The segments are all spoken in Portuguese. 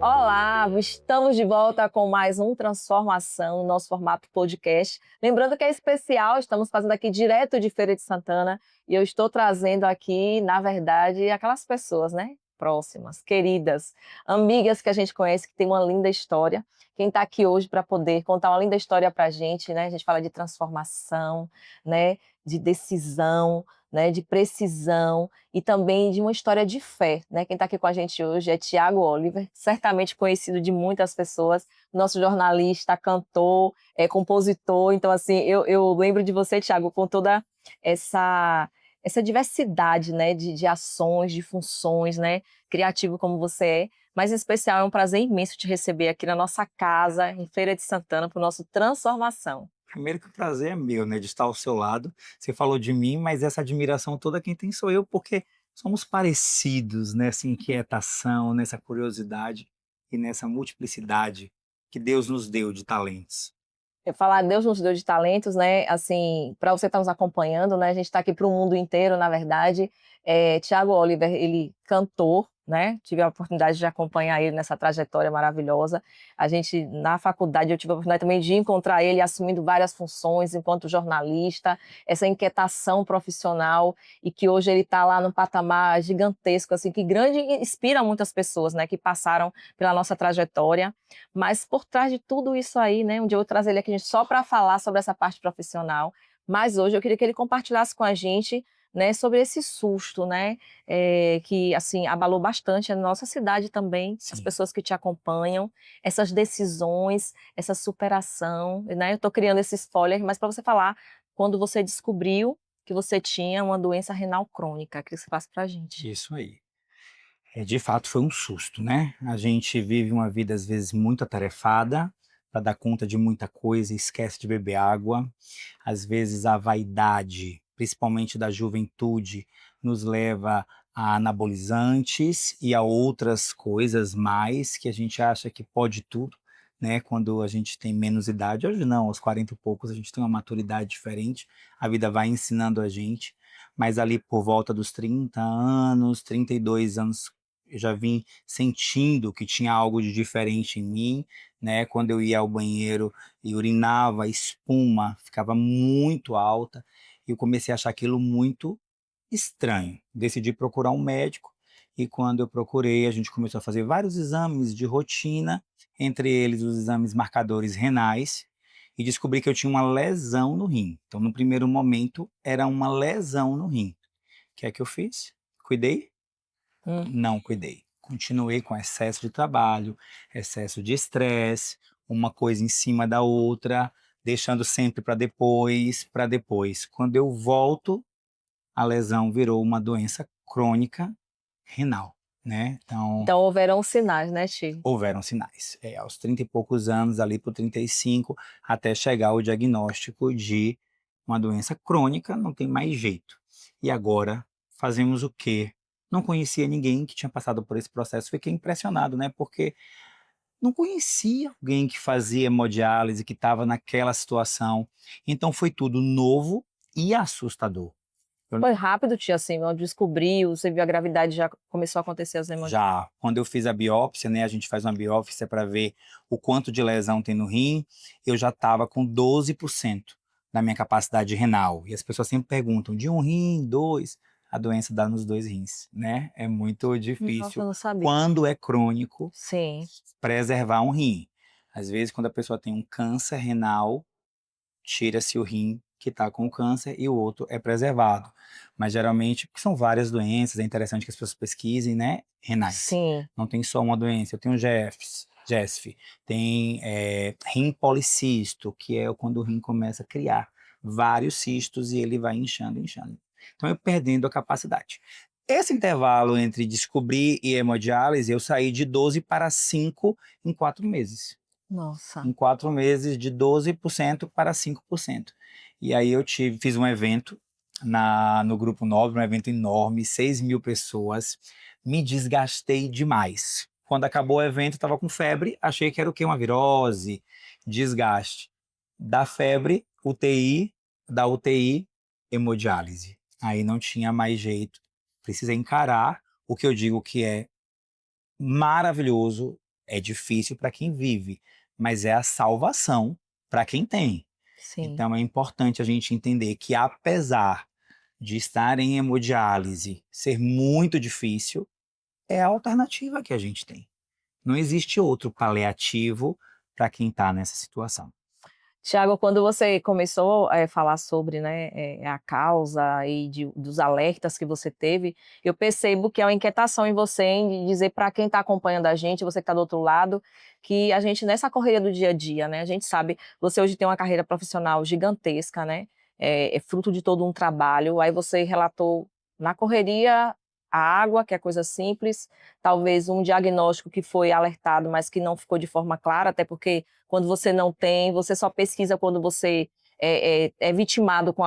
Olá, estamos de volta com mais um Transformação no nosso formato podcast. Lembrando que é especial, estamos fazendo aqui direto de Feira de Santana e eu estou trazendo aqui, na verdade, aquelas pessoas, né? Próximas, queridas, amigas que a gente conhece, que tem uma linda história. Quem está aqui hoje para poder contar uma linda história para a gente, né? A gente fala de transformação, né? De decisão, né? De precisão e também de uma história de fé, né? Quem está aqui com a gente hoje é Tiago Oliver, certamente conhecido de muitas pessoas, nosso jornalista, cantor, compositor. Então, assim, eu lembro de você, Tiago, com toda essa essa diversidade, né, de ações, de funções, né, criativo como você é. Mas, em especial, é um prazer imenso te receber aqui na nossa casa, em Feira de Santana, para o nosso Transformação. Primeiro que o prazer é meu, né, de estar ao seu lado. Você falou de mim, mas essa admiração toda quem tem sou eu, porque somos parecidos nessa inquietação, nessa curiosidade e nessa multiplicidade que Deus nos deu de talentos. Eu falar Deus nos deu de talentos, né, assim, para você estar nos acompanhando, né, a gente está aqui para o mundo inteiro, na verdade. Tiago Oliver, ele cantor, né, tive a oportunidade de acompanhar ele nessa trajetória maravilhosa. A gente, na faculdade, eu tive a oportunidade também de encontrar ele assumindo várias funções enquanto jornalista, essa inquietação profissional, e que hoje ele está lá num patamar gigantesco, assim, que grande inspira muitas pessoas, né, que passaram pela nossa trajetória. Mas por trás de tudo isso aí, né, um dia eu vou trazer ele aqui só para falar sobre essa parte profissional, mas hoje eu queria que ele compartilhasse com a gente, né, sobre esse susto, né, que, assim, abalou bastante a nossa cidade também, as Sim. pessoas que te acompanham, essas decisões, essa superação, né, eu estou criando esse spoiler, mas para você falar quando você descobriu que você tinha uma doença renal crônica, que você faça para a gente. Isso aí. De fato foi um susto, né. A gente vive uma vida, às vezes, muito atarefada, para dar conta de muita coisa e esquece de beber água. Às vezes a vaidade, principalmente da juventude, nos leva a anabolizantes e a outras coisas mais, que a gente acha que pode tudo, né, quando a gente tem menos idade. Hoje não, aos 40 e poucos a gente tem uma maturidade diferente, a vida vai ensinando a gente, mas ali por volta dos 30 anos, 32 anos, eu já vim sentindo que tinha algo de diferente em mim, né, quando eu ia ao banheiro e urinava, a espuma ficava muito alta, e eu comecei a achar aquilo muito estranho. Decidi procurar um médico, e quando eu procurei, a gente começou a fazer vários exames de rotina, entre eles os exames marcadores renais, e descobri que eu tinha uma lesão no rim. Então, no primeiro momento, era uma lesão no rim. O que é que eu fiz? Cuidei? Hum. Não cuidei. Continuei com excesso de trabalho, excesso de estresse, uma coisa em cima da outra, deixando sempre para depois, para depois. Quando eu volto, a lesão virou uma doença crônica renal, né. Então, Então houveram sinais, né, Ti? houveram sinais. Aos 30 e poucos anos, ali por 35, até chegar ao diagnóstico de uma doença crônica, não tem mais jeito. E agora fazemos o quê? Não conhecia ninguém que tinha passado por esse processo, fiquei impressionado, né, porque não conhecia alguém que fazia hemodiálise, que estava naquela situação, então foi tudo novo e assustador. Eu Foi rápido, tia, assim, quando descobriu, você viu a gravidade, já começou a acontecer as hemorragias? Já, quando eu fiz a biópsia, né, a gente faz uma biópsia para ver o quanto de lesão tem no rim, eu já estava com 12% da minha capacidade renal. E as pessoas sempre perguntam: de um rim, 2? A doença dá nos 2 rins, né, é muito Nossa, difícil, eu não sabia. quando é crônico, Sim. preservar um rim. Às vezes, quando a pessoa tem um câncer renal, tira-se o rim que está com o câncer e o outro é preservado. Mas geralmente, porque são várias doenças, é interessante que as pessoas pesquisem, né, renais. Sim. Não tem só uma doença, eu tenho GESF, tem rim policisto, que é quando o rim começa a criar vários cistos e ele vai inchando, inchando. Então eu perdendo a capacidade. Esse intervalo entre descobrir e hemodiálise, eu saí de 12 para 5 em 4 meses. Nossa. Em 4 meses, de 12% para 5%. E aí eu fiz um evento no Grupo Nobre, um evento enorme, 6.000 pessoas, me desgastei demais. Quando acabou o evento, eu estava com febre, achei que era o quê? Uma virose, desgaste. Da febre, UTI, da UTI, hemodiálise. Aí não tinha mais jeito, precisei encarar o que eu digo que é maravilhoso, É difícil para quem vive, mas é a salvação para quem tem. Sim. Então é importante a gente entender que apesar de estar em hemodiálise ser muito difícil, é a alternativa que a gente tem. Não existe outro paliativo para quem está nessa situação. Tiago, quando você começou a falar sobre, né, a causa e dos alertas que você teve, eu percebo que é uma inquietação em você em dizer para quem está acompanhando a gente, você que está do outro lado, que a gente nessa correria do dia a dia, né, a gente sabe, você hoje tem uma carreira profissional gigantesca, né, é fruto de todo um trabalho, aí você relatou na correria a água, que é coisa simples, talvez um diagnóstico que foi alertado, mas que não ficou de forma clara, até porque quando você não tem, você só pesquisa quando você é vitimado com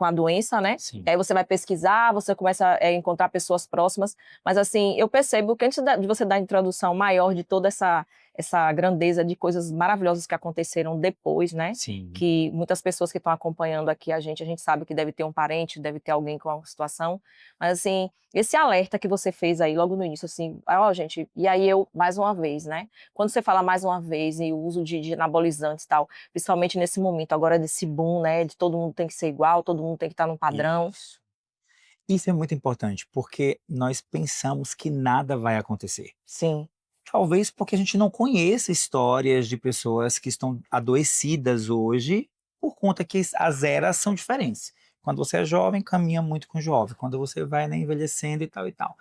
a doença, né? Sim. E aí você vai pesquisar, você começa a encontrar pessoas próximas. Mas assim, eu percebo que antes de você dar a introdução maior de toda essa grandeza de coisas maravilhosas que aconteceram depois, né? Sim. Que muitas pessoas que estão acompanhando aqui a gente sabe que deve ter um parente, deve ter alguém com uma situação. Mas assim, esse alerta que você fez aí logo no início, assim, ó, gente, e aí eu, mais uma vez, né? Quando você fala mais uma vez e o uso de anabolizantes e tal, principalmente nesse momento agora desse boom, né? De todo mundo tem que ser igual, todo mundo tem que estar num padrão. Isso é muito importante, porque nós pensamos que nada vai acontecer. Sim, Talvez porque a gente não conheça histórias de pessoas que estão adoecidas hoje, por conta que as eras são diferentes. Quando você é jovem, caminha muito com o jovem. Quando você vai, né, envelhecendo e tal e tal.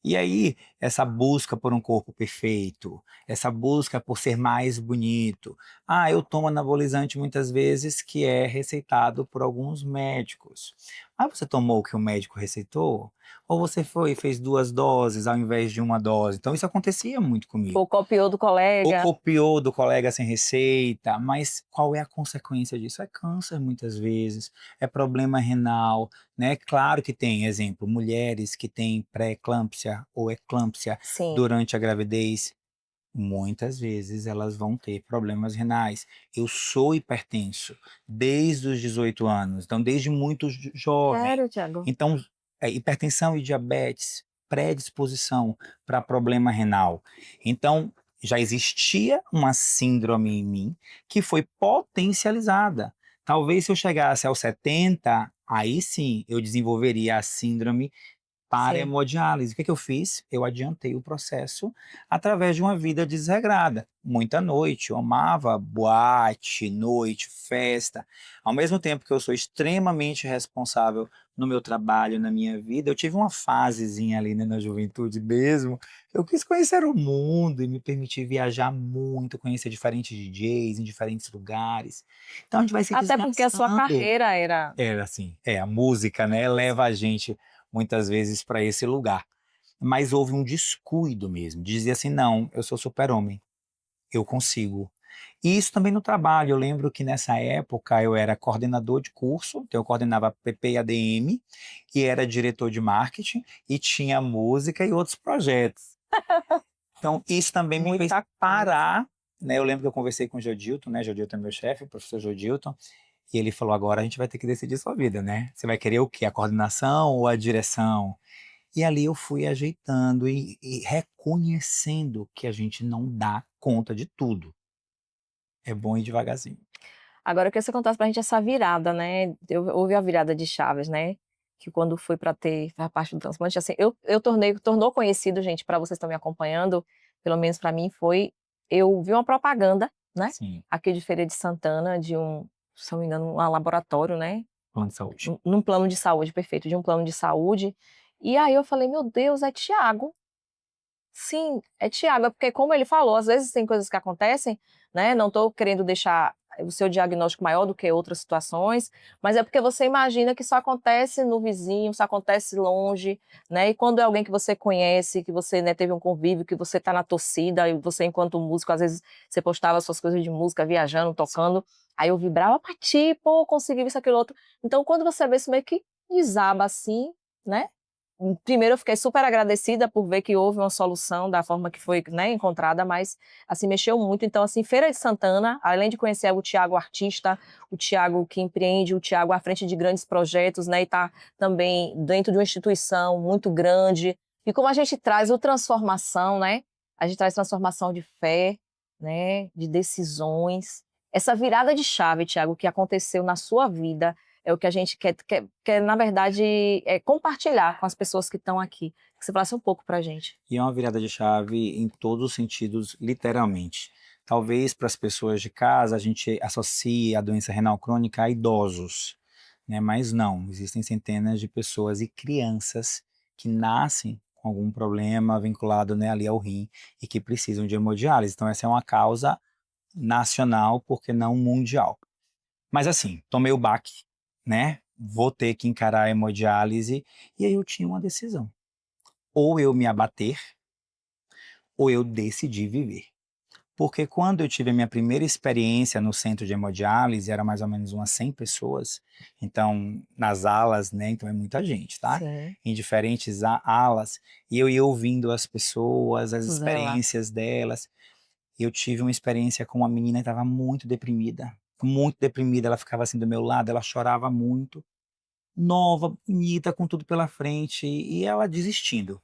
E aí, essa busca por um corpo perfeito, essa busca por ser mais bonito. Ah, eu tomo anabolizante muitas vezes que é receitado por alguns médicos. Ah, você tomou o que o médico receitou? Ou você foi e fez 2 doses ao invés de 1 dose? Então isso acontecia muito comigo. ou copiou do Ou colega. copiou do colega sem receita, mas qual é a consequência disso? É câncer muitas vezes, é problema renal, né? Claro que tem, exemplo, mulheres que têm pré-eclâmpsia ou eclâmpsia Sim, durante a gravidez, muitas vezes elas vão ter problemas renais. Eu sou hipertenso desde os 18 anos, então desde muito jovem. sério, Tiago? Então, hipertensão e diabetes, predisposição para problema renal. Então, já existia uma síndrome em mim que foi potencializada. Talvez se eu chegasse aos 70, aí sim eu desenvolveria a síndrome para Sim. hemodiálise. O que eu fiz? Eu adiantei o processo através de uma vida desregrada. Muita noite, eu amava boate, noite, festa. Ao mesmo tempo que eu sou extremamente responsável no meu trabalho, na minha vida, eu tive uma fasezinha ali, né, na juventude mesmo. Eu quis conhecer o mundo e me permitir viajar muito, conhecer diferentes DJs em diferentes lugares. Então a gente vai se Até porque a sua desgastando. carreira era. Era assim, a música, né, leva a gente muitas vezes para esse lugar. Mas houve um descuido mesmo, de dizer assim: "Não, eu sou super-homem, eu consigo". E isso também no trabalho, eu lembro que nessa época eu era coordenador de curso, então eu coordenava PP e ADM, e era diretor de marketing, e tinha música e outros projetos. Então isso também me fez Muita coisa. parar, né, eu lembro que eu conversei com o Jodilton, né, Jodilton é meu chefe, o professor Jodilton, e ele falou: "Agora a gente vai ter que decidir sua vida, né? Você vai querer o quê? A coordenação ou a direção?". E ali eu fui ajeitando e reconhecendo que a gente não dá conta de tudo. É bom ir devagarzinho. Agora eu queria que você contasse pra gente essa virada, né, houve a virada de chaves, né, que quando foi para ter a parte do transplante, assim, eu tornou conhecido, gente, para vocês que estão me acompanhando, pelo menos para mim foi, eu vi uma propaganda, né, Sim, aqui de Feira de Santana, de um, se não me engano, um laboratório, né, plano de saúde. num plano de saúde, perfeito, de um plano de saúde, e aí eu falei: "Meu Deus, é Tiago". Sim, é Tiago, é porque como ele falou, às vezes tem coisas que acontecem, né, não estou querendo deixar o seu diagnóstico maior do que outras situações, mas é porque você imagina que isso acontece no vizinho, isso acontece longe, né, e quando é alguém que você conhece, que você, né, teve um convívio, que você está na torcida, e você enquanto músico, às vezes você postava suas coisas de música, viajando, tocando, aí eu vibrava pra ti, pô, consegui isso, aquilo, outro. Então quando você vê isso meio que desaba assim, né, primeiro eu fiquei super agradecida por ver que houve uma solução da forma que foi, né, encontrada, mas, assim, mexeu muito. Então, assim, Feira de Santana, além de conhecer o Tiago artista, o Tiago que empreende, o Tiago à frente de grandes projetos, né, e tá também dentro de uma instituição muito grande. E como a gente traz o Transformação, né, a gente traz transformação de fé, né, de decisões. Essa virada de chave, Tiago, que aconteceu na sua vida, é o que a gente quer na verdade, compartilhar com as pessoas que estão aqui. Que você falasse um pouco pra gente. E é uma virada de chave em todos os sentidos, literalmente. Talvez para as pessoas de casa a gente associe a doença renal crônica a idosos, né? Mas não, existem centenas de pessoas e crianças que nascem com algum problema vinculado, né, ali ao rim e que precisam de hemodiálise. Então essa é uma causa nacional, porque não mundial. Mas assim, tomei o baque, né? Vou ter que encarar a hemodiálise e aí eu tinha uma decisão. Ou eu me abater, ou eu decidi viver. Porque quando eu tive a minha primeira experiência no centro de hemodiálise, era mais ou menos umas 100 pessoas, então nas alas, né, então é muita gente, tá? Sim. Em diferentes alas, e eu ia ouvindo as pessoas, as Zela. experiências delas. E eu tive uma experiência com uma menina que estava muito deprimida, ela ficava assim do meu lado, ela chorava muito, nova, bonita, com tudo pela frente, e ela desistindo.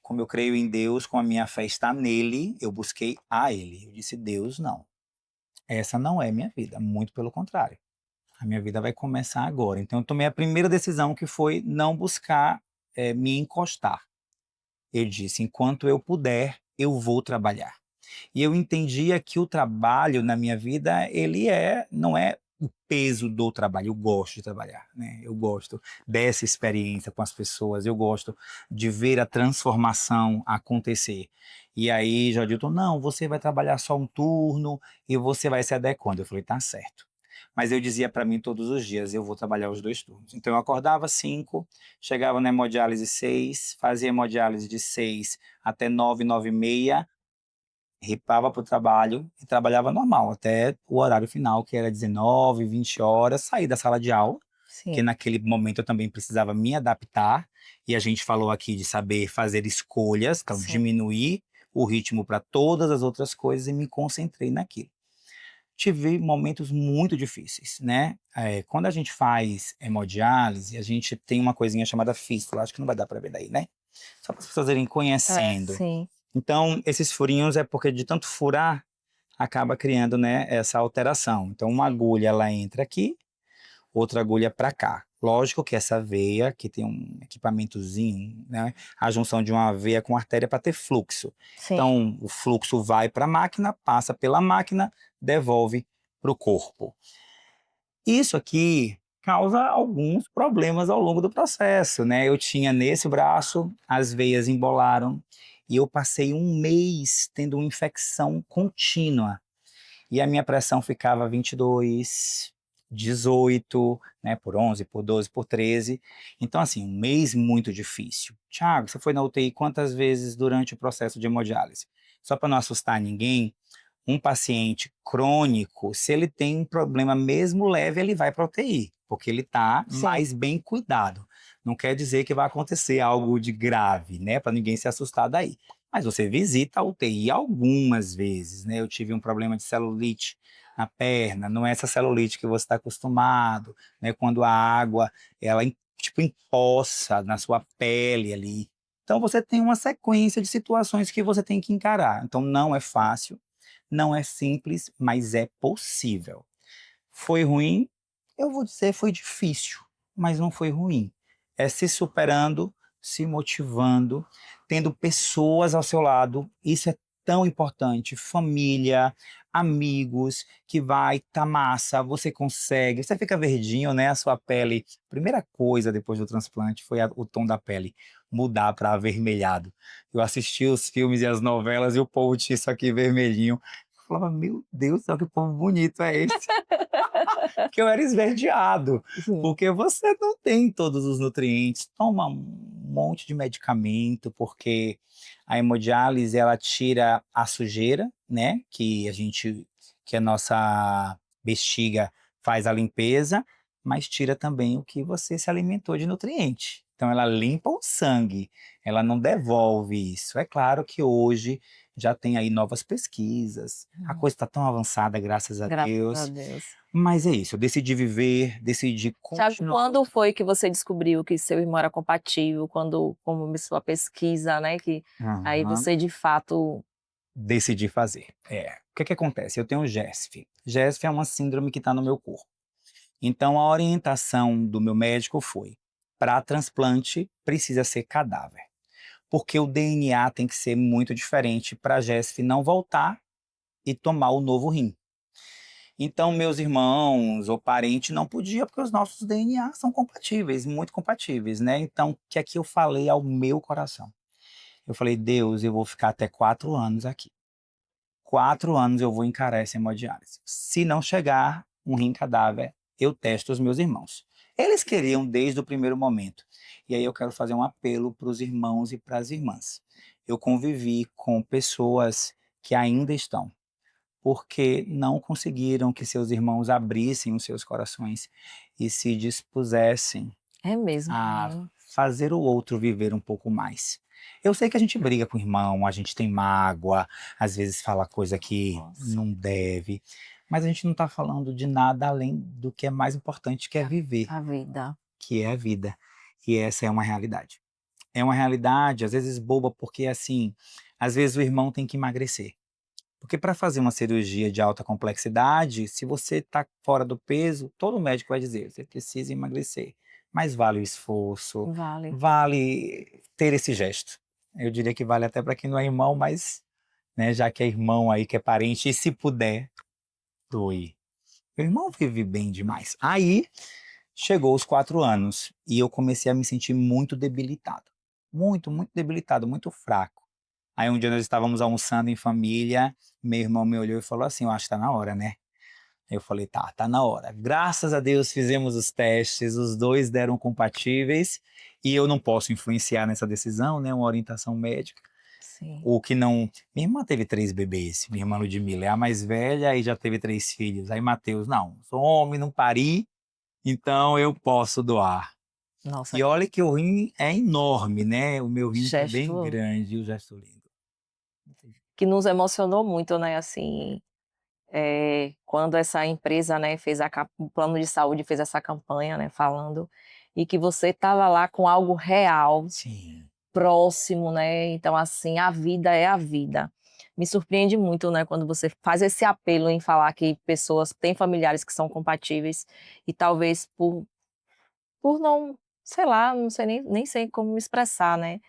Como eu creio em Deus, como a minha fé está nele, eu busquei a ele. Eu disse, Deus, não. Essa não é minha vida, muito pelo contrário. A minha vida vai começar agora. Então eu tomei a primeira decisão, que foi não buscar me encostar. Eu disse, enquanto eu puder, eu vou trabalhar. E eu entendia que o trabalho na minha vida, não é o peso do trabalho, eu gosto de trabalhar, né? Eu gosto dessa experiência com as pessoas, eu gosto de ver a transformação acontecer. E aí, Jodilton, não, você vai trabalhar só um turno e você vai se adequando. Eu falei, tá certo. Mas eu dizia para mim todos os dias, eu vou trabalhar os 2 turnos. Então eu acordava 5, chegava na hemodiálise 6, fazia hemodiálise de 6 até 9, 9h30, ripava para o trabalho e trabalhava normal, até o horário final, que era 19, 20 horas, saí da sala de aula, que Sim. naquele momento eu também precisava me adaptar, e a gente falou aqui de saber fazer escolhas, então Sim. diminuir o ritmo para todas as outras coisas e me concentrei naquilo. Tive momentos muito difíceis, né? Quando a gente faz hemodiálise, a gente tem uma coisinha chamada fístula, acho que não vai dar para ver daí, né? Só para as pessoas irem conhecendo. Sim. Então, esses furinhos é porque de tanto furar, acaba criando, né, essa alteração. Então, uma agulha, ela entra aqui, outra agulha para cá. Lógico que essa veia, que tem um equipamentozinho, né, a junção de uma veia com artéria para ter fluxo. Sim. Então, o fluxo vai para a máquina, passa pela máquina, devolve para o corpo. Isso aqui causa alguns problemas ao longo do processo, né? Eu tinha nesse braço, as veias embolaram e eu passei um mês tendo uma infecção contínua. E a minha pressão ficava 22, 18, né, por 11, por 12, por 13. Então, assim, um mês muito difícil. Tiago, você foi na UTI quantas vezes durante o processo de hemodiálise? Só para não assustar ninguém, um paciente crônico, se ele tem um problema mesmo leve, ele vai para a UTI, porque ele está Sim. mais bem cuidado. Não quer dizer que vai acontecer algo de grave, né? Para ninguém se assustar daí. Mas você visita a UTI algumas vezes, né? Eu tive um problema de celulite na perna, não é essa celulite que você está acostumado, né? Quando a água, ela tipo empoça na sua pele ali. Então você tem uma sequência de situações que você tem que encarar. Então não é fácil, não é simples, mas é possível. Foi ruim? Eu vou dizer, foi difícil, mas não foi ruim. É se superando, se motivando, tendo pessoas ao seu lado. Isso é tão importante. Família, amigos, que vai, tá massa, você consegue. Você fica verdinho, né? A sua pele. Primeira coisa depois do transplante foi o tom da pele mudar para avermelhado. Eu assisti os filmes e as novelas e o povo tinha isso aqui vermelhinho. Eu falava, meu Deus do céu, que povo bonito é esse? Que eu era esverdeado, Sim. porque você não tem todos os nutrientes, toma um monte de medicamento, porque a hemodiálise ela tira a sujeira, né, que a nossa bexiga faz a limpeza, mas tira também o que você se alimentou de nutriente. Então ela limpa o sangue, ela não devolve isso. É claro que hoje já tem aí novas pesquisas, a coisa está tão avançada, graças a Graças a Deus. Deus. Mas é isso, eu decidi viver, decidi Thiago, continuar. quando foi que você descobriu que seu irmão era compatível? Quando começou a pesquisa, né? Que aí Aham. você de fato. Decidi fazer. O que que acontece? Eu tenho GESF. GESF é uma síndrome que está no meu corpo. Então a orientação do meu médico foi: para transplante precisa ser cadáver, porque o DNA tem que ser muito diferente para a GESF não voltar e tomar o novo rim. Então meus irmãos ou parentes não podiam, porque os nossos DNA são compatíveis, muito compatíveis, né? Então o que é que eu falei ao meu coração? Eu falei: Deus, eu vou ficar até 4 anos aqui. 4 anos eu vou encarar essa hemodiálise. Se não chegar um rim cadáver, eu testo os meus irmãos. Eles queriam desde o primeiro momento. E aí eu quero fazer um apelo para os irmãos e para as irmãs. Eu convivi com pessoas que ainda estão, porque não conseguiram que seus irmãos abrissem os seus corações e se dispusessem É mesmo, a né? fazer o outro viver um pouco mais. Eu sei que a gente briga com o irmão, a gente tem mágoa, às vezes fala coisa que Nossa, não deve, mas a gente não está falando de nada além do que é mais importante, que é viver, a vida. que é a vida. E essa é uma realidade. É uma realidade, às vezes boba, porque assim, às vezes o irmão tem que emagrecer. Porque para fazer uma cirurgia de alta complexidade, se você está fora do peso, todo médico vai dizer, você precisa emagrecer. Mas vale o esforço, Vale. vale ter esse gesto. Eu diria que vale até para quem não é irmão, mas né, já que é irmão aí, que é parente, e se puder, doe. Meu irmão vive bem demais. Aí chegou os 4 anos e eu comecei a me sentir muito debilitado. Muito, muito debilitado, muito fraco. Aí um dia nós estávamos almoçando em família, meu irmão me olhou e falou assim: eu acho que tá na hora, né? Eu falei: tá na hora. Graças a Deus fizemos os testes, os dois deram compatíveis e eu não posso influenciar nessa decisão, né? Uma orientação médica. Sim. O que não. Minha irmã teve 3 bebês, minha irmã Ludmilla é a mais velha e já teve 3 filhos. Aí Matheus, não, sou homem, não pari, então eu posso doar. Nossa, E olha que o rim é enorme, né? O meu rim que é bem gesto grande e o gesto lindo. que nos emocionou muito, né? Assim, quando essa empresa, né, fez o plano de saúde fez essa campanha, né, falando, e que você estava lá com algo real, Sim. próximo, né? Então, assim, a vida é a vida. Me surpreende muito, né, quando você faz esse apelo em falar que pessoas têm familiares que são compatíveis e talvez por não, sei lá, não sei nem sei como me expressar, né?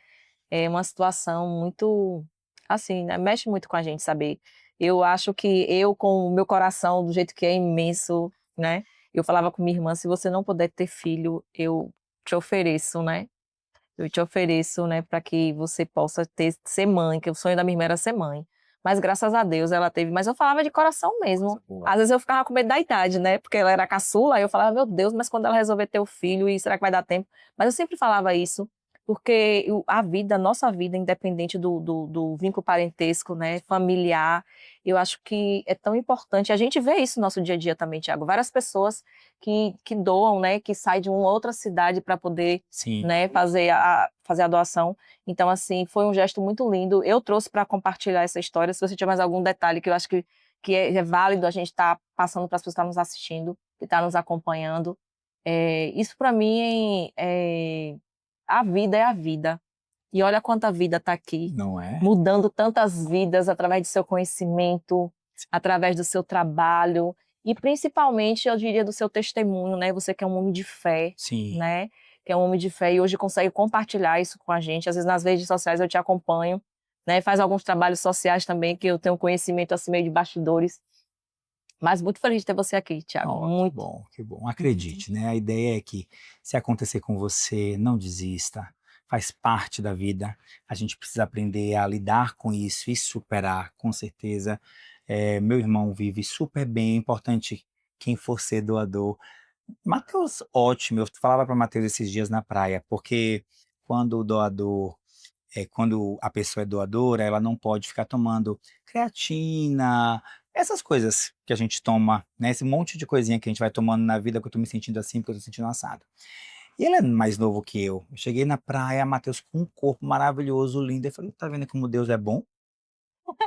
É uma situação muito, assim, né, mexe muito com a gente saber. Eu acho que eu, com o meu coração do jeito que é imenso, né? Eu falava com minha irmã: se você não puder ter filho, eu te ofereço, né? Eu te ofereço, né, para que você possa ser mãe, que o sonho da minha irmã era ser mãe. Mas graças a Deus ela teve, mas eu falava de coração mesmo. Coisa boa. Às vezes eu ficava com medo da idade, né? Porque ela era caçula, aí eu falava: meu Deus, mas quando ela resolver ter o filho, e será que vai dar tempo? Mas eu sempre falava isso, porque a vida, a nossa vida, independente do vínculo parentesco, né, familiar, eu acho que é tão importante. A gente vê isso no nosso dia a dia também, Thiago. Várias pessoas que doam, né, que saem de uma outra cidade para poder, Sim. né, fazer a doação. Então, assim, foi um gesto muito lindo. Eu trouxe para compartilhar essa história. Se você tiver mais algum detalhe que eu acho que é válido a gente estar passando para as pessoas que estão nos assistindo, que estão nos acompanhando. Isso para mim a vida é a vida. E olha quanta vida está aqui, Não é? mudando tantas vidas através do seu conhecimento, através do seu trabalho e principalmente, eu diria, do seu testemunho, né? Você que é um homem de fé, Sim. né? Que é um homem de fé e hoje consegue compartilhar isso com a gente. Às vezes nas redes sociais eu te acompanho, né? Faz alguns trabalhos sociais também que eu tenho conhecimento assim meio de bastidores. Mas muito feliz de ter você aqui, Thiago. Oh, que Muito. bom, que bom. Acredite, né? A ideia é que se acontecer com você, não desista. Faz parte da vida. A gente precisa aprender a lidar com isso e superar, com certeza. Meu irmão vive super bem. É importante quem for ser doador. Matheus, ótimo. Eu falava para Matheus esses dias na praia, porque quando o doador quando a pessoa é doadora, ela não pode ficar tomando creatina, essas coisas que a gente toma, né? Esse monte de coisinha que a gente vai tomando na vida, que eu tô me sentindo assim, porque eu tô sentindo assado. E ele é mais novo que eu. Eu cheguei na praia, Matheus com um corpo maravilhoso, lindo. Eu falei, tá vendo como Deus é bom?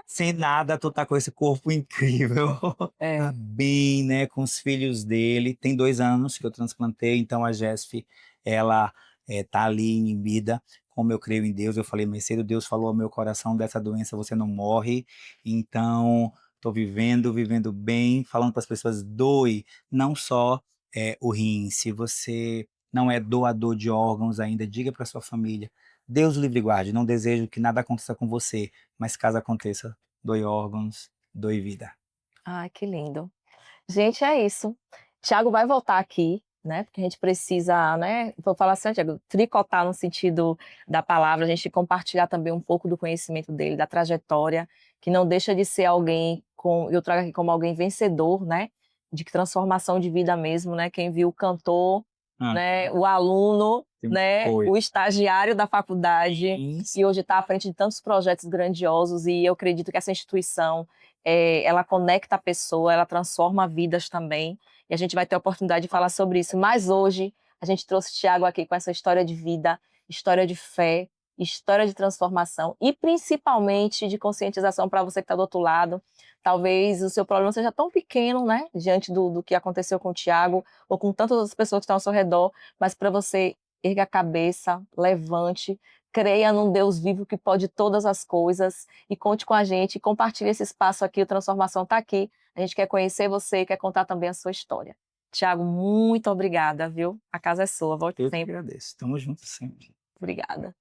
Sem nada, tu tá com esse corpo incrível. Tá É. bem, né, com os filhos dele. Tem 2 anos que eu transplantei, então a Jéssica, ela tá ali em vida. Como eu creio em Deus, eu falei mais cedo, Deus falou ao meu coração, dessa doença você não morre. Então, tô vivendo bem, falando para as pessoas, doe não só o rim. Se você não é doador de órgãos ainda, diga para sua família. Deus o livre e guarde, não desejo que nada aconteça com você, mas caso aconteça, doe órgãos, doe vida. Ai, que lindo. Gente, é isso. Tiago vai voltar aqui, né? Porque a gente precisa, né? Vou falar assim, Tiago, tricotar no sentido da palavra, a gente compartilhar também um pouco do conhecimento dele, da trajetória, que não deixa de ser alguém com, eu trago aqui como alguém vencedor, né? De transformação de vida mesmo, né? Quem viu o cantor, Ah, né? O aluno, né? foi. O estagiário da faculdade, Isso. e hoje está à frente de tantos projetos grandiosos, e eu acredito que essa instituição ela conecta a pessoa, ela transforma vidas também, e a gente vai ter a oportunidade de falar sobre isso. Mas hoje a gente trouxe o Tiago aqui com essa história de vida, história de fé, história de transformação e principalmente de conscientização para você que está do outro lado. Talvez o seu problema seja tão pequeno, né, diante do que aconteceu com o Tiago ou com tantas outras pessoas que estão ao seu redor, mas para você erga a cabeça, levante, creia num Deus vivo que pode todas as coisas e conte com a gente, compartilhe esse espaço aqui, o Transformação está aqui. A gente quer conhecer você e quer contar também a sua história. Tiago, muito obrigada, viu? A casa é sua, volte Eu que sempre. agradeço. Estamos juntos sempre. Obrigada.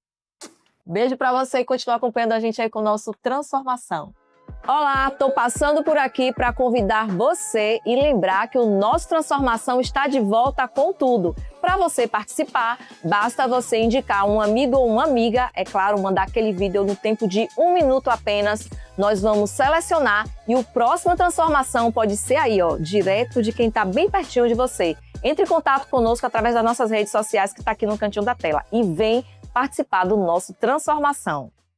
Beijo para você e continue acompanhando a gente aí com o nosso Transformação. Olá, estou passando por aqui para convidar você e lembrar que o nosso Transformação está de volta com tudo. Para você participar, basta você indicar um amigo ou uma amiga, é claro, mandar aquele vídeo no tempo de 1 minuto apenas. Nós vamos selecionar e o próximo Transformação pode ser aí, ó, direto de quem está bem pertinho de você. Entre em contato conosco através das nossas redes sociais que está aqui no cantinho da tela e vem participar do nosso Transformação.